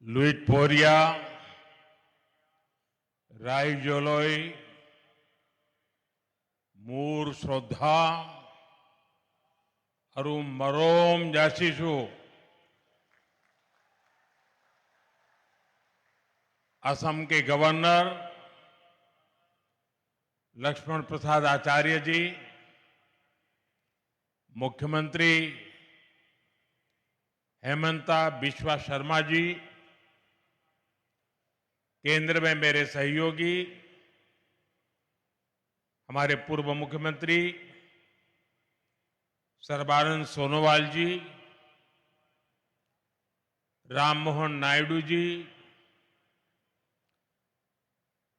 लुइट पोरिया, राय जोलोई, मूर श्रद्धा, अरुण मरोम जासीसु असम के गवर्नर लक्ष्मण प्रसाद आचार्य जी, मुख्यमंत्री हेमंता बिस्वा शर्मा जी, केंद्र में मेरे सहयोगी हमारे पूर्व मुख्यमंत्री सर्बानंद सोनोवाल जी, राम मोहन नायडू जी,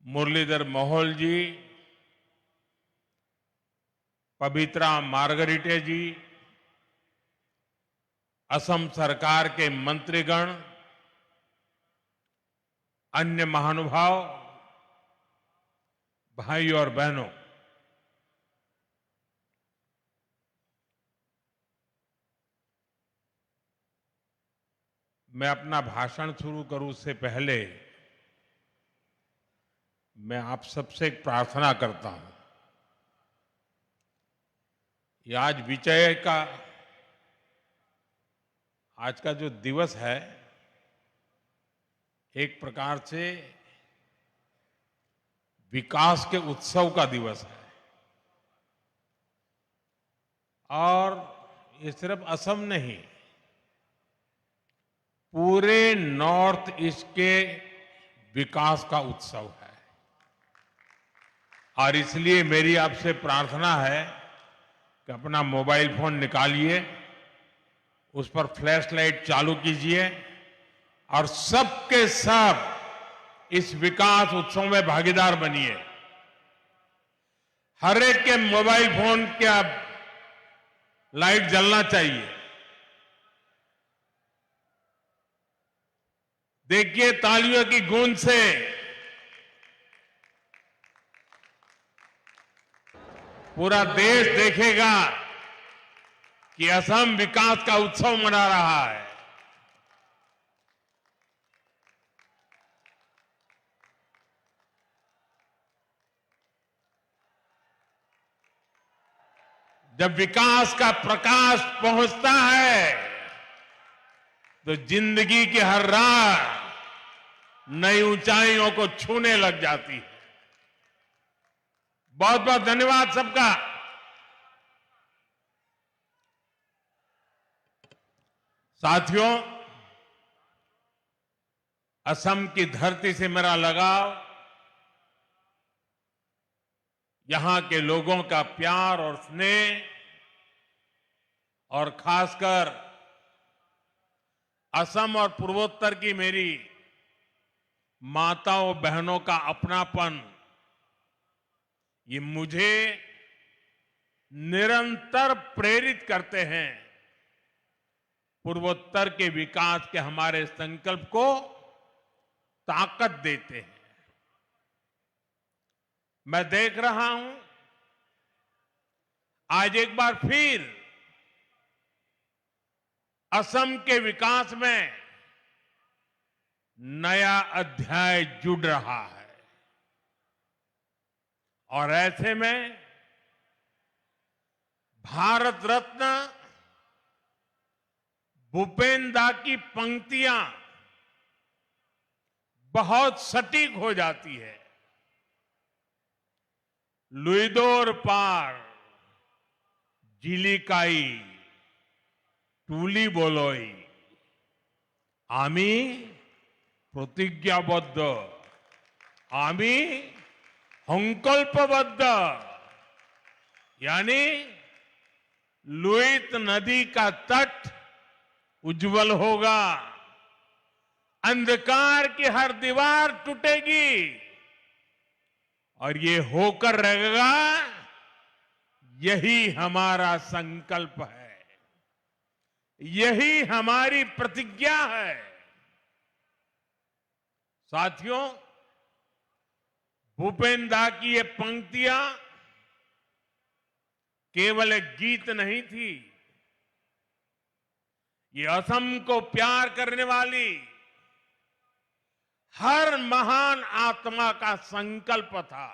मुरलीधर मोहोल जी, पवित्रा मार्गरीटे जी, असम सरकार के मंत्रीगण, अन्य महानुभाव, भाई और बहनों, मैं अपना भाषण शुरू करूं उससे पहले मैं आप सबसे एक प्रार्थना करता हूं। ये आज विजय का आज का जो दिवस है एक प्रकार से विकास के उत्सव का दिवस है और ये सिर्फ असम नहीं, पूरे नॉर्थ ईस्ट के विकास का उत्सव है। और इसलिए मेरी आपसे प्रार्थना है कि अपना मोबाइल फोन निकालिए, उस पर फ्लैश लाइट चालू कीजिए और सबके सब इस विकास उत्सव में भागीदार बनिए। हर एक के मोबाइल फोन का लाइट जलना चाहिए। देखिए, तालियों की गूंज से पूरा देश देखेगा कि असम विकास का उत्सव मना रहा है। जब विकास का प्रकाश पहुंचता है तो जिंदगी की हर राह नई ऊंचाइयों को छूने लग जाती है। बहुत बहुत धन्यवाद सबका। साथियों, असम की धरती से मेरा लगाव, यहां के लोगों का प्यार और स्नेह और खासकर असम और पूर्वोत्तर की मेरी माताओं बहनों का अपनापन, ये मुझे निरंतर प्रेरित करते हैं, पूर्वोत्तर के विकास के हमारे संकल्प को ताकत देते हैं। मैं देख रहा हूं आज एक बार फिर असम के विकास में नया अध्याय जुड़ रहा है और ऐसे में भारत रत्न भूपेन दा की पंक्तियां बहुत सटीक हो जाती है। लुइदोर पार जिलिकाई टूली बोलोई आमी प्रतिज्ञाबद्ध आमी संकल्पबद्ध, यानी लुइत नदी का तट उज्जवल होगा, अंधकार की हर दीवार टूटेगी और ये होकर रहेगा, यही हमारा संकल्प है, यही हमारी प्रतिज्ञा है। साथियों, भूपेन दा की ये पंक्तियां केवल एक गीत नहीं थी, ये असम को प्यार करने वाली हर महान आत्मा का संकल्प था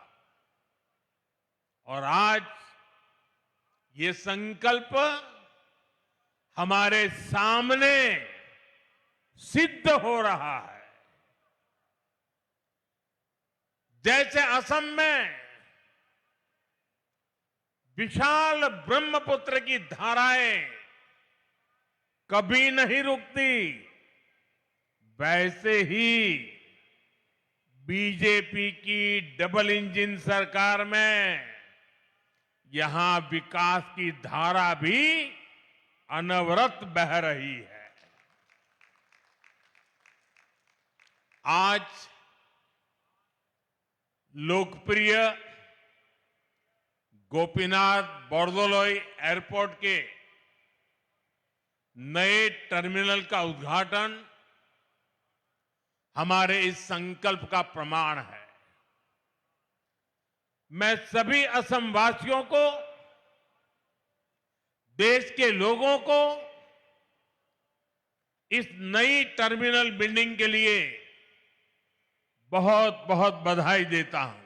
और आज ये संकल्प हमारे सामने सिद्ध हो रहा है। जैसे असम में विशाल ब्रह्मपुत्र की धाराएं कभी नहीं रुकती, वैसे ही बीजेपी की डबल इंजन सरकार में यहां विकास की धारा भी अनवरत बह रही है। आज लोकप्रिय गोपीनाथ बोरदोलोई एयरपोर्ट के नए टर्मिनल का उद्घाटन हमारे इस संकल्प का प्रमाण है। मैं सभी असम वासियों को, देश के लोगों को इस नई टर्मिनल बिल्डिंग के लिए बहुत बहुत बधाई देता हूं।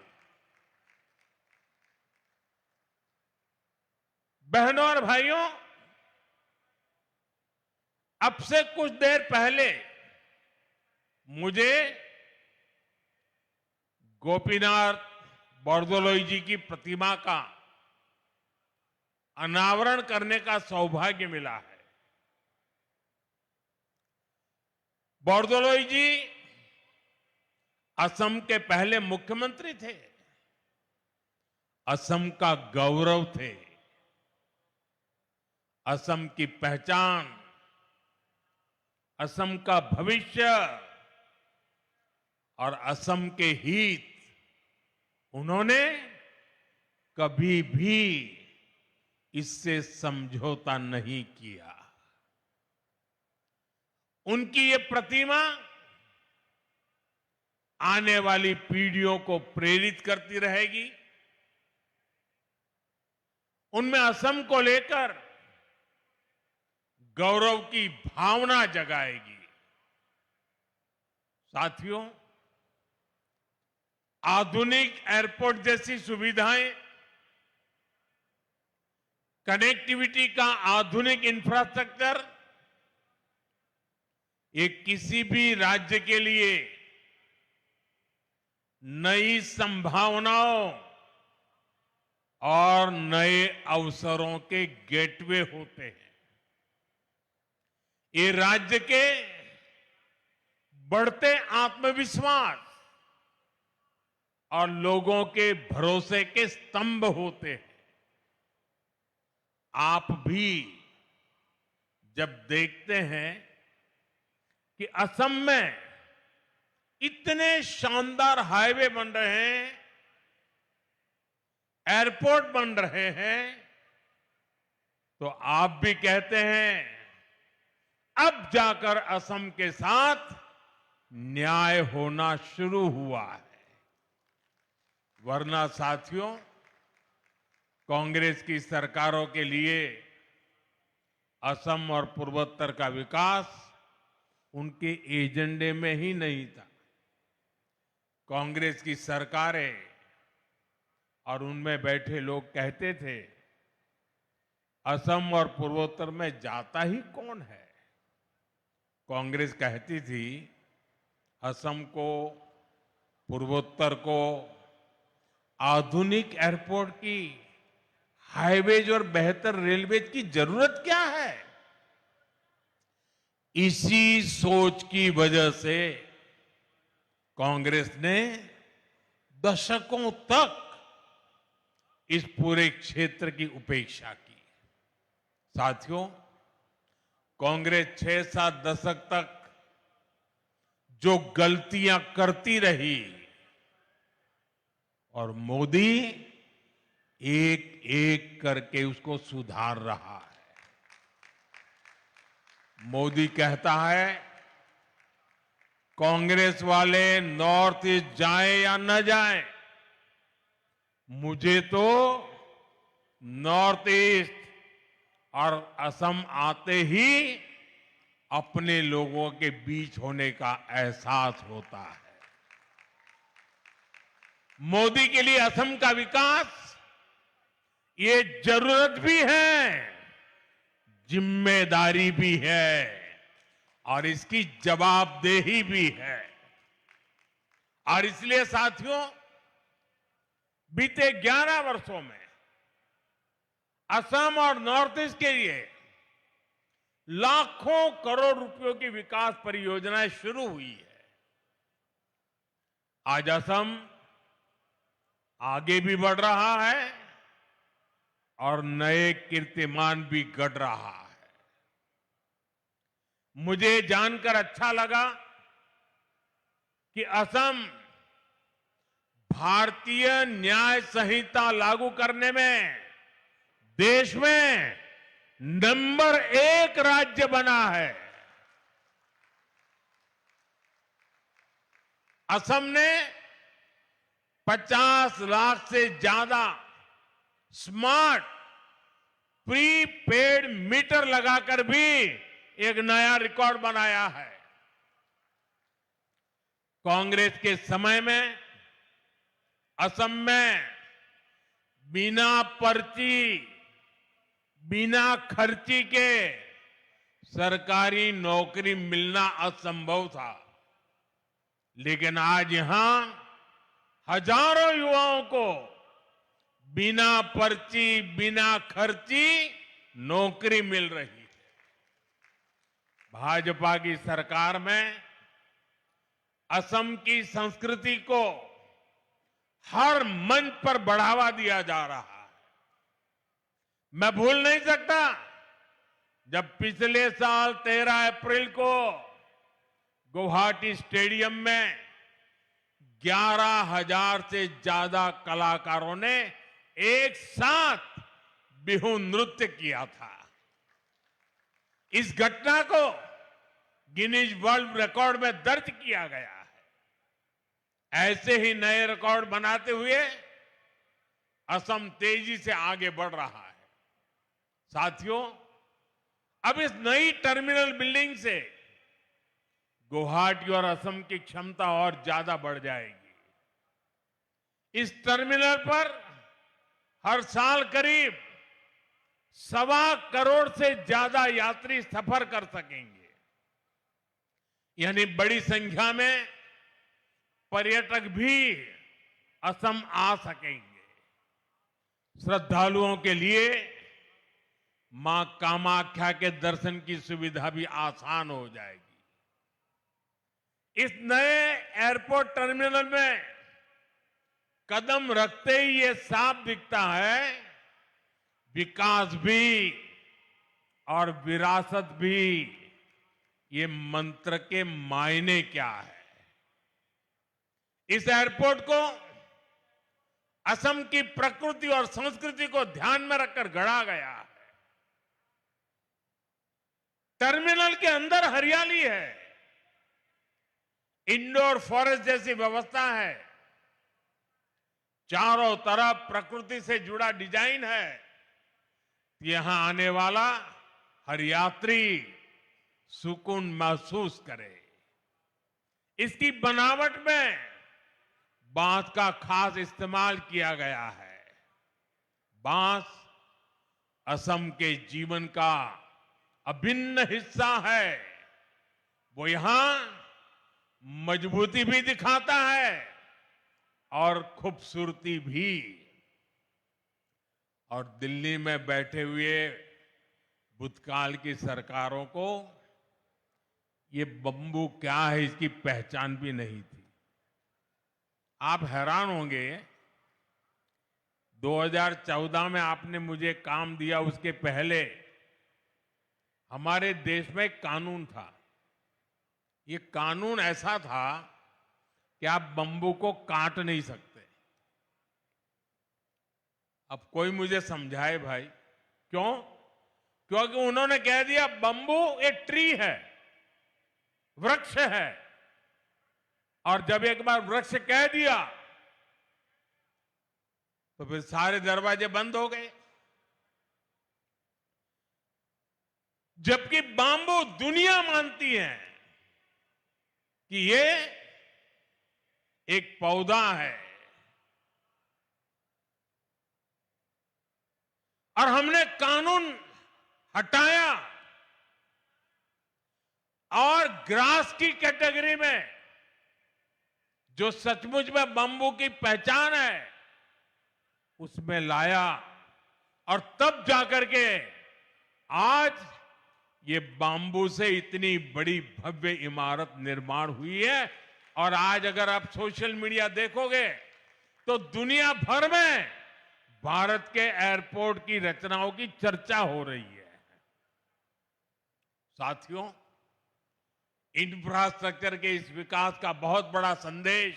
बहनों और भाइयों, अब से कुछ देर पहले मुझे गोपीनाथ बोरदोलोई जी की प्रतिमा का अनावरण करने का सौभाग्य मिला है। बोरदोलोई जी असम के पहले मुख्यमंत्री थे, असम का गौरव थे, असम की पहचान, असम का भविष्य और असम के हित उन्होंने कभी भी इससे समझौता नहीं किया। उनकी ये प्रतिमा आने वाली पीढ़ियों को प्रेरित करती रहेगी, उनमें असम को लेकर गौरव की भावना जगाएगी। साथियों, आधुनिक एयरपोर्ट जैसी सुविधाएं, कनेक्टिविटी का आधुनिक इंफ्रास्ट्रक्चर ये किसी भी राज्य के लिए नई संभावनाओं और नए अवसरों के गेटवे होते हैं। ये राज्य के बढ़ते आत्मविश्वास और लोगों के भरोसे के स्तंभ होते हैं। आप भी जब देखते हैं कि असम में इतने शानदार हाईवे बन रहे हैं, एयरपोर्ट बन रहे हैं, तो आप भी कहते हैं अब जाकर असम के साथ न्याय होना शुरू हुआ है। वरना साथियों, कांग्रेस की सरकारों के लिए असम और पूर्वोत्तर का विकास उनके एजेंडे में ही नहीं था। कांग्रेस की सरकारें और उनमें बैठे लोग कहते थे, असम और पूर्वोत्तर में जाता ही कौन है। कांग्रेस कहती थी असम को, पूर्वोत्तर को आधुनिक एयरपोर्ट की, हाईवेज और बेहतर रेलवेज की जरूरत क्या है। इसी सोच की वजह से कांग्रेस ने दशकों तक इस पूरे क्षेत्र की उपेक्षा की। साथियों, कांग्रेस 6-7 दशक तक जो गलतियां करती रही और मोदी एक एक करके उसको सुधार रहा है। मोदी कहता है, कांग्रेस वाले नॉर्थ ईस्ट जाएं या न जाएं, मुझे तो नॉर्थ ईस्ट और असम आते ही अपने लोगों के बीच होने का एहसास होता है। मोदी के लिए असम का विकास ये जरूरत भी है, जिम्मेदारी भी है और इसकी जवाबदेही भी है। और इसलिए साथियों, बीते 11 वर्षों में असम और नॉर्थ ईस्ट के लिए लाखों करोड़ रुपयों की विकास परियोजनाएं शुरू हुई है। आज असम आगे भी बढ़ रहा है और नए कीर्तिमान भी गढ़ रहा है। मुझे जानकर अच्छा लगा कि असम भारतीय न्याय संहिता लागू करने में देश में नंबर 1 राज्य बना है। असम ने 50 लाख से ज्यादा स्मार्ट प्रीपेड मीटर लगाकर भी एक नया रिकॉर्ड बनाया है। कांग्रेस के समय में असम में बिना पर्ची, बिना खर्ची के सरकारी नौकरी मिलना असंभव था, लेकिन आज यहां हजारों युवाओं को बिना पर्ची, बिना खर्ची नौकरी मिल रही है। भाजपा की सरकार में असम की संस्कृति को हर मंच पर बढ़ावा दिया जा रहा है। मैं भूल नहीं सकता जब पिछले साल 13 अप्रैल को गुवाहाटी स्टेडियम में 11,000 से ज्यादा कलाकारों ने एक साथ बिहू नृत्य किया था। इस घटना को गिनीज वर्ल्ड रिकॉर्ड में दर्ज किया गया है। ऐसे ही नए रिकॉर्ड बनाते हुए असम तेजी से आगे बढ़ रहा है। साथियों, अब इस नई टर्मिनल बिल्डिंग से गुवाहाटी और असम की क्षमता और ज्यादा बढ़ जाएगी। इस टर्मिनल पर हर साल करीब 1.25 करोड़ से ज्यादा यात्री सफर कर सकेंगे। यानी बड़ी संख्या में पर्यटक भी असम आ सकेंगे। श्रद्धालुओं के लिए मां कामाख्या के दर्शन की सुविधा भी आसान हो जाएगी। इस नए एयरपोर्ट टर्मिनल में कदम रखते ही ये साफ दिखता है, विकास भी और विरासत भी, ये मंत्र के मायने क्या है। इस एयरपोर्ट को असम की प्रकृति और संस्कृति को ध्यान में रखकर गढ़ा गया है। टर्मिनल के अंदर हरियाली है, इंडोर फॉरेस्ट जैसी व्यवस्था है, चारों तरफ प्रकृति से जुड़ा डिजाइन है। यहां आने वाला हर यात्री सुकून महसूस करे। इसकी बनावट में बांस का खास इस्तेमाल किया गया है। बांस असम के जीवन का अभिन्न हिस्सा है। वो यहां मजबूती भी दिखाता है और खूबसूरती भी। और दिल्ली में बैठे हुए भूतकाल की सरकारों को ये बंबू क्या है इसकी पहचान भी नहीं थी। आप हैरान होंगे, 2014 में आपने मुझे काम दिया, उसके पहले हमारे देश में एक कानून था। ये कानून ऐसा था कि आप बंबू को काट नहीं सकते। अब कोई मुझे समझाए भाई, क्यों? क्योंकि उन्होंने कह दिया बंबू एक ट्री है, वृक्ष है, और जब एक बार वृक्ष कह दिया तो फिर सारे दरवाजे बंद हो गए। जबकि बाम्बू दुनिया मानती है कि ये एक पौधा है, और हमने कानून हटाया और ग्रास की कैटेगरी में जो सचमुच में बंबू की पहचान है उसमें लाया और तब जाकर के आज ये बांबू से इतनी बड़ी भव्य इमारत निर्माण हुई है। और आज अगर आप सोशल मीडिया देखोगे तो दुनिया भर में भारत के एयरपोर्ट की रचनाओं की चर्चा हो रही है। साथियों, इंफ्रास्ट्रक्चर के इस विकास का बहुत बड़ा संदेश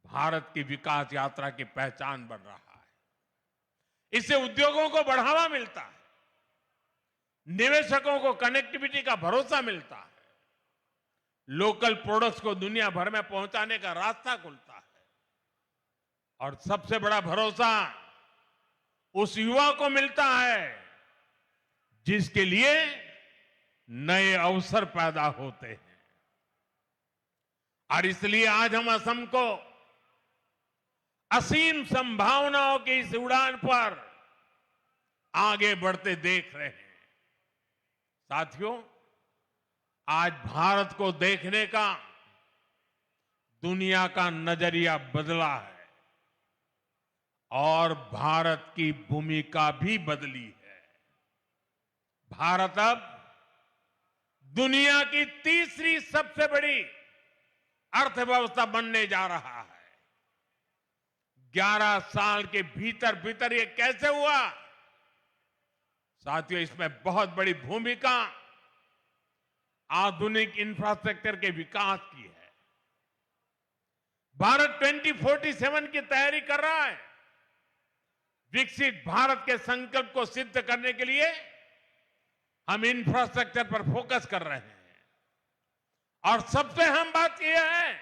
भारत की विकास यात्रा की पहचान बन रहा है। इससे उद्योगों को बढ़ावा मिलता है, निवेशकों को कनेक्टिविटी का भरोसा मिलता है, लोकल प्रोडक्ट्स को दुनिया भर में पहुंचाने का रास्ता खुलता है और सबसे बड़ा भरोसा उस युवा को मिलता है जिसके लिए नए अवसर पैदा होते हैं। और इसलिए आज हम असम को असीम संभावनाओं की इस उड़ान पर आगे बढ़ते देख रहे हैं। साथियों, आज भारत को देखने का दुनिया का नजरिया बदला है और भारत की भूमिका भी बदली है। भारत अब दुनिया की तीसरी सबसे बड़ी अर्थव्यवस्था बनने जा रहा है। 11 साल के भीतर भीतर ये कैसे हुआ? साथियों, इसमें बहुत बड़ी भूमिका आधुनिक इंफ्रास्ट्रक्चर के विकास की है। भारत 2047 की तैयारी कर रहा है। विकसित भारत के संकल्प को सिद्ध करने के लिए हम इंफ्रास्ट्रक्चर पर फोकस कर रहे हैं और सबसे अहम बात यह है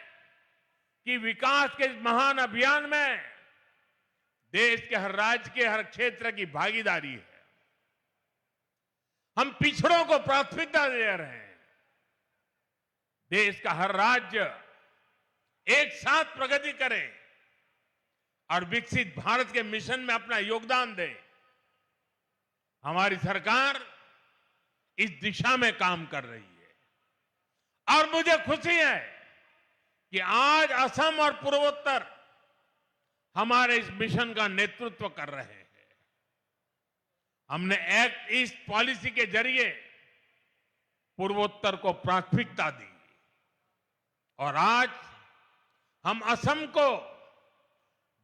कि विकास के इस महान अभियान में देश के हर राज्य के हर क्षेत्र की भागीदारी है। हम पिछड़ों को प्राथमिकता दे रहे हैं। देश का हर राज्य एक साथ प्रगति करे और विकसित भारत के मिशन में अपना योगदान दे। हमारी सरकार इस दिशा में काम कर रही है और मुझे खुशी है कि आज असम और पूर्वोत्तर हमारे इस मिशन का नेतृत्व कर रहे हैं। हमने एक्ट ईस्ट पॉलिसी के जरिए पूर्वोत्तर को प्राथमिकता दी और आज हम असम को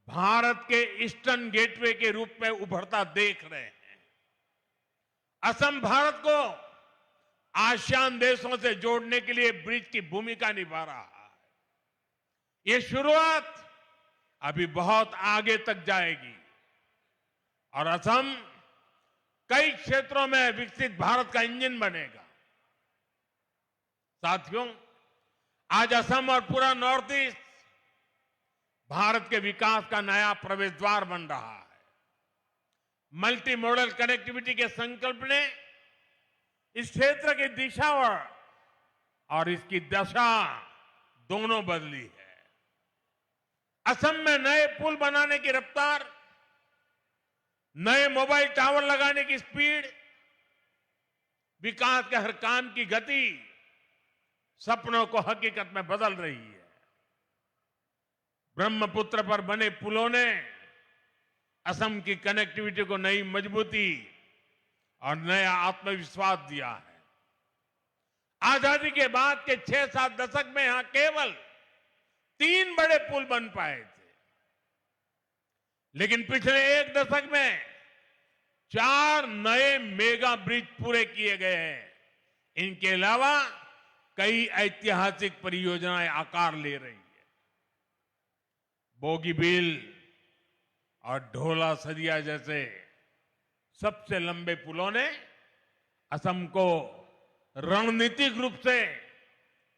भारत के ईस्टर्न गेटवे के रूप में उभरता देख रहे हैं। असम भारत को आसियान देशों से जोड़ने के लिए ब्रिज की भूमिका निभा रहा है। ये शुरुआत अभी बहुत आगे तक जाएगी और असम कई क्षेत्रों में विकसित भारत का इंजन बनेगा। साथियों, आज असम और पूरा नॉर्थ ईस्ट भारत के विकास का नया प्रवेश द्वार बन रहा है। मल्टी मॉडल कनेक्टिविटी के संकल्प ने इस क्षेत्र की दिशा और इसकी दशा दोनों बदली है। असम में नए पुल बनाने की रफ्तार, नए मोबाइल टावर लगाने की स्पीड, विकास के हर काम की गति सपनों को हकीकत में बदल रही है। ब्रह्मपुत्र पर बने पुलों ने असम की कनेक्टिविटी को नई मजबूती और नया आत्मविश्वास दिया है। आजादी के बाद के 6-7 दशक में यहां केवल 3 बड़े पुल बन पाए थे, लेकिन पिछले 1 दशक में 4 नए मेगा ब्रिज पूरे किए गए हैं। इनके अलावा कई ऐतिहासिक परियोजनाएं आकार ले रही है। बोगीबील और ढोला सदिया जैसे सबसे लंबे पुलों ने असम को रणनीतिक रूप से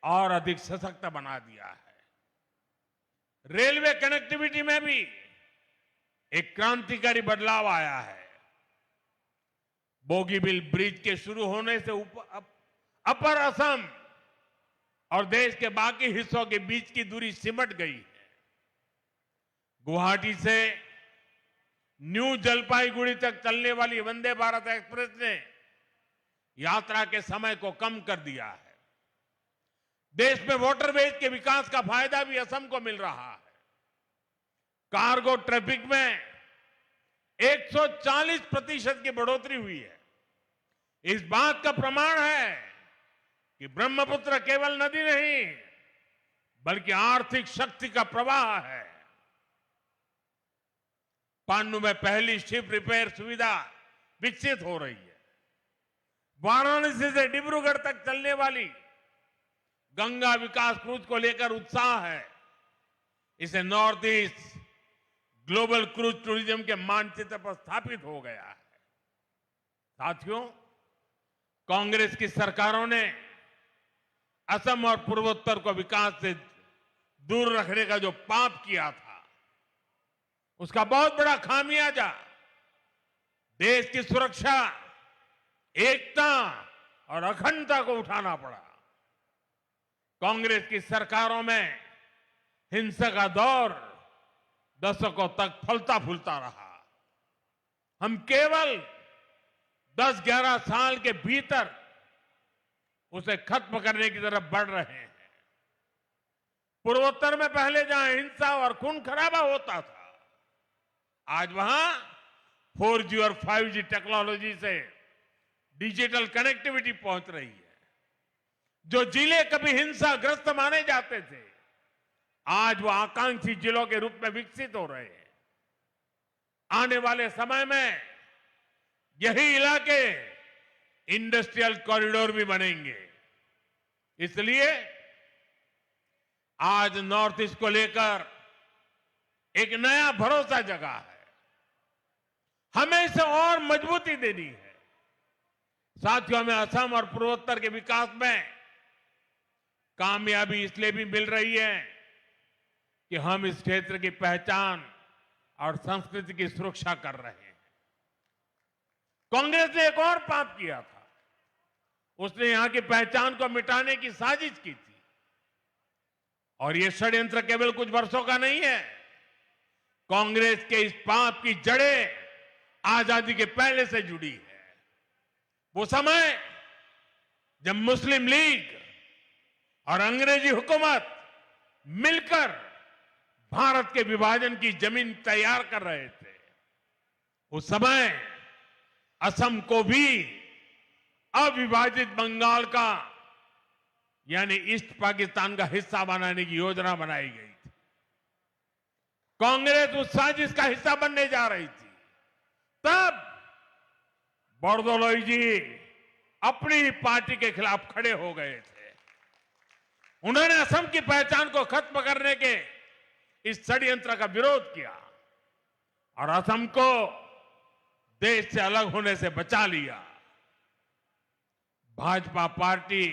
और अधिक सशक्त बना दिया है। रेलवे कनेक्टिविटी में भी एक क्रांतिकारी बदलाव आया है। बोगीबील ब्रिज के शुरू होने से अपर असम और देश के बाकी हिस्सों के बीच की दूरी सिमट गई है। गुवाहाटी से न्यू जलपाईगुड़ी तक चलने वाली वंदे भारत एक्सप्रेस ने यात्रा के समय को कम कर दिया है। देश में वाटरवेज के विकास का फायदा भी असम को मिल रहा है। कार्गो ट्रैफिक में 140% की बढ़ोतरी हुई है। इस बात का प्रमाण है कि ब्रह्मपुत्र केवल नदी नहीं बल्कि आर्थिक शक्ति का प्रवाह है। पान्नू में पहली शिप रिपेयर सुविधा विकसित हो रही है। वाराणसी से डिब्रूगढ़ तक चलने वाली गंगा विकास क्रूज को लेकर उत्साह है। इसे north east global cruise tourism के मानचित्र पर स्थापित हो गया है। साथियों, कांग्रेस की सरकारों ने असम और पूर्वोत्तर को विकास से दूर रखने का जो पाप किया था, उसका बहुत बड़ा खामियाजा देश की सुरक्षा, एकता और अखंडता को उठाना पड़ा। कांग्रेस की सरकारों में हिंसा का दौर दशकों तक फलता फूलता रहा। हम केवल 10-11 साल के भीतर उसे खत्म करने की तरफ बढ़ रहे हैं। पूर्वोत्तर में पहले जहां हिंसा और खून खराबा होता था, आज वहां 4G और 5G टेक्नोलॉजी से डिजिटल कनेक्टिविटी पहुंच रही है। जो जिले कभी हिंसाग्रस्त माने जाते थे, आज वो आकांक्षी जिलों के रूप में विकसित हो रहे हैं। आने वाले समय में यही इलाके इंडस्ट्रियल कॉरिडोर भी बनेंगे। इसलिए आज नॉर्थ ईस्ट को लेकर एक नया भरोसा जगा है। हमें इसे और मजबूती देनी है। साथियों, हमें असम और पूर्वोत्तर के विकास में कामयाबी इसलिए भी मिल रही है कि हम इस क्षेत्र की पहचान और संस्कृति की सुरक्षा कर रहे हैं। कांग्रेस ने एक और पाप किया था। उसने यहां की पहचान को मिटाने की साजिश की थी। और यह षड्यंत्र केवल कुछ वर्षों का नहीं है। कांग्रेस के इस पाप की जड़ें आजादी के पहले से जुड़ी है। वो समय जब मुस्लिम लीग और अंग्रेजी हुकूमत मिलकर भारत के विभाजन की जमीन तैयार कर रहे थे, उस समय असम को भी अविभाजित बंगाल का यानी ईस्ट पाकिस्तान का हिस्सा बनाने की योजना बनाई गई थी। कांग्रेस उस साजिश का हिस्सा बनने जा रही थी। तब बोरदोलोई जी अपनी ही पार्टी के खिलाफ खड़े हो गए थे। उन्होंने असम की पहचान को खत्म करने के इस षड्यंत्र का विरोध किया और असम को देश से अलग होने से बचा लिया। भाजपा पार्टी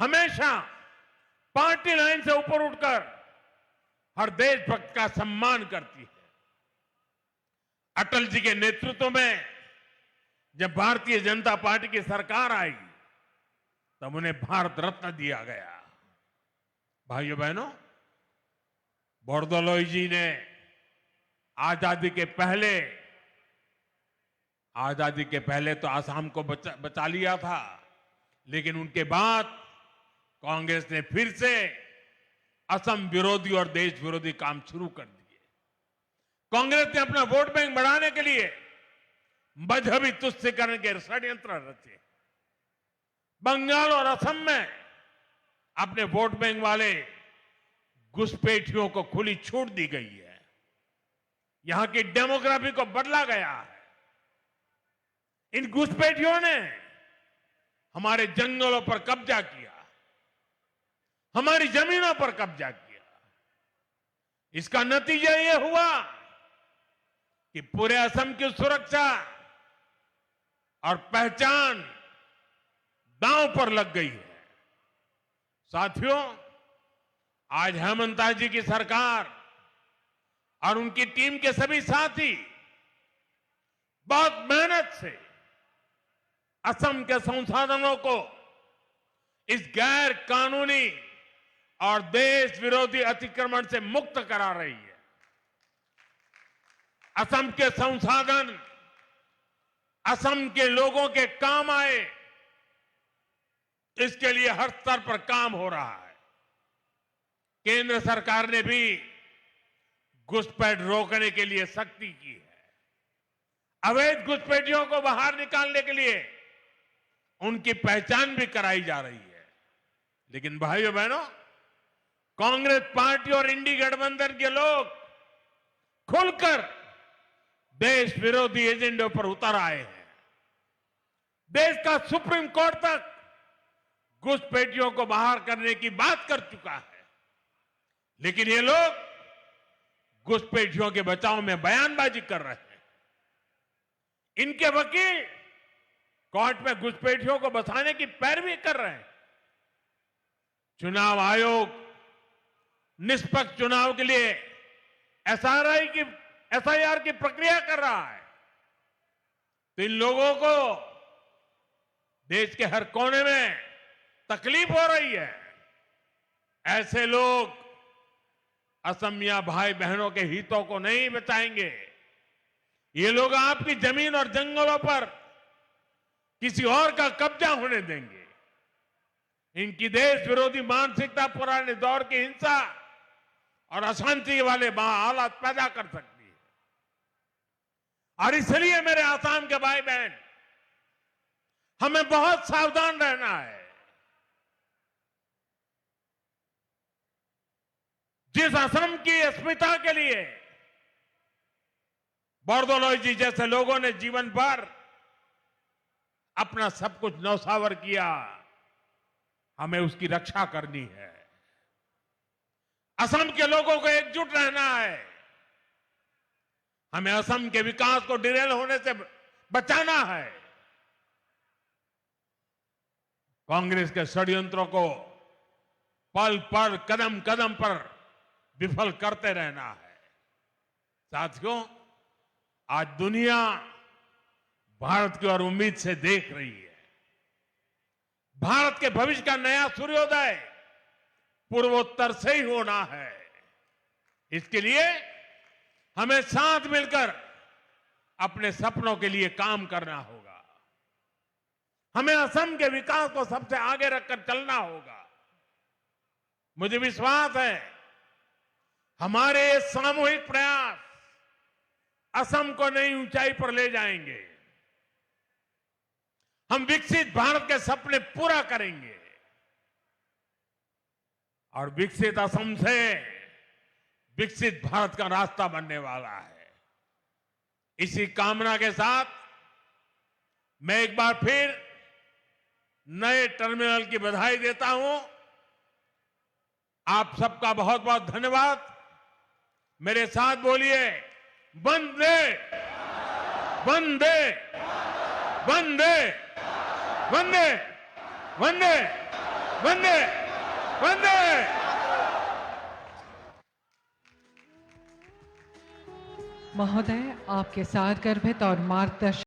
हमेशा पार्टी लाइन से ऊपर उठकर हर देशभक्त का सम्मान करती है। अटल जी के नेतृत्व में जब भारतीय जनता पार्टी की सरकार आई, तब उन्हें भारत रत्न दिया गया। भाइयों बहनों, बोरदोलोई जी ने आजादी के पहले तो आसाम को बचा लिया था, लेकिन उनके बाद कांग्रेस ने फिर से असम विरोधी और देश विरोधी काम शुरू कर दिए। कांग्रेस ने अपना वोट बैंक बढ़ाने के लिए मजहबी तुष्टीकरण के षड्यंत्र रचे। बंगाल और असम में अपने वोट बैंक वाले घुसपैठियों को खुली छूट दी गई है। यहां की डेमोग्राफी को बदला गया है। इन घुसपैठियों ने हमारे जंगलों पर कब्जा किया, हमारी जमीनों पर कब्जा किया। इसका नतीजा यह हुआ कि पूरे असम की सुरक्षा और पहचान दांव पर लग गई है। साथियों, आज हेमंता जी की सरकार और उनकी टीम के सभी साथी बहुत मेहनत से असम के संसाधनों को इस गैर कानूनी और देश विरोधी अतिक्रमण से मुक्त करा रही है। असम के संसाधन असम के लोगों के काम आए, इसके लिए हर स्तर पर काम हो रहा है। केंद्र सरकार ने भी घुसपैठ रोकने के लिए सख्ती की है। अवैध घुसपैठियों को बाहर निकालने के लिए उनकी पहचान भी कराई जा रही है। लेकिन भाइयों बहनों, कांग्रेस पार्टी और इंडी गठबंधन के लोग खुलकर देश विरोधी एजेंडों पर उतर आए हैं। देश का सुप्रीम कोर्ट तक घुसपैठियों को बाहर करने की बात कर चुका है, लेकिन ये लोग घुसपैठियों के बचाव में बयानबाजी कर रहे हैं। इनके वकील कोर्ट में घुसपैठियों को बचाने की पैरवी कर रहे हैं। चुनाव आयोग निष्पक्ष चुनाव के लिए एसआईआर की प्रक्रिया कर रहा है, तो इन लोगों को देश के हर कोने में तकलीफ हो रही है। ऐसे लोग असमिया भाई बहनों के हितों को नहीं बचाएंगे। ये लोग आपकी जमीन और जंगलों पर किसी और का कब्जा होने देंगे। इनकी देश विरोधी मानसिकता पुराने दौर की हिंसा और अशांति वाले हालात पैदा कर सकती है। और इसलिए मेरे आसाम के भाई बहन, हमें बहुत सावधान रहना है। जिस असम की अस्मिता के लिए बोरदोलोई जी जैसे लोगों ने जीवन भर अपना सब कुछ न्यौछावर किया, हमें उसकी रक्षा करनी है। असम के लोगों को एकजुट रहना है। हमें असम के विकास को डिरेल होने से बचाना है। कांग्रेस के षड्यंत्रों को पल पल कदम कदम पर विफल करते रहना है। साथियों, आज दुनिया भारत की ओर उम्मीद से देख रही है। भारत के भविष्य का नया सूर्योदय पूर्वोत्तर से ही होना है। इसके लिए हमें साथ मिलकर अपने सपनों के लिए काम करना होगा। हमें असम के विकास को सबसे आगे रखकर चलना होगा। मुझे विश्वास है हमारे सामूहिक प्रयास असम को नई ऊंचाई पर ले जाएंगे। हम विकसित भारत के सपने पूरा करेंगे और विकसित असम से विकसित भारत का रास्ता बनने वाला है। इसी कामना के साथ मैं एक बार फिर नए टर्मिनल की बधाई देता हूं। आप सबका बहुत बहुत धन्यवाद। मेरे साथ बोलिए, वंदे वंदे वंदे वंदे वंदे वंदे वंदे। महोदय, आपके साथ गर्भित और मार्गदर्शन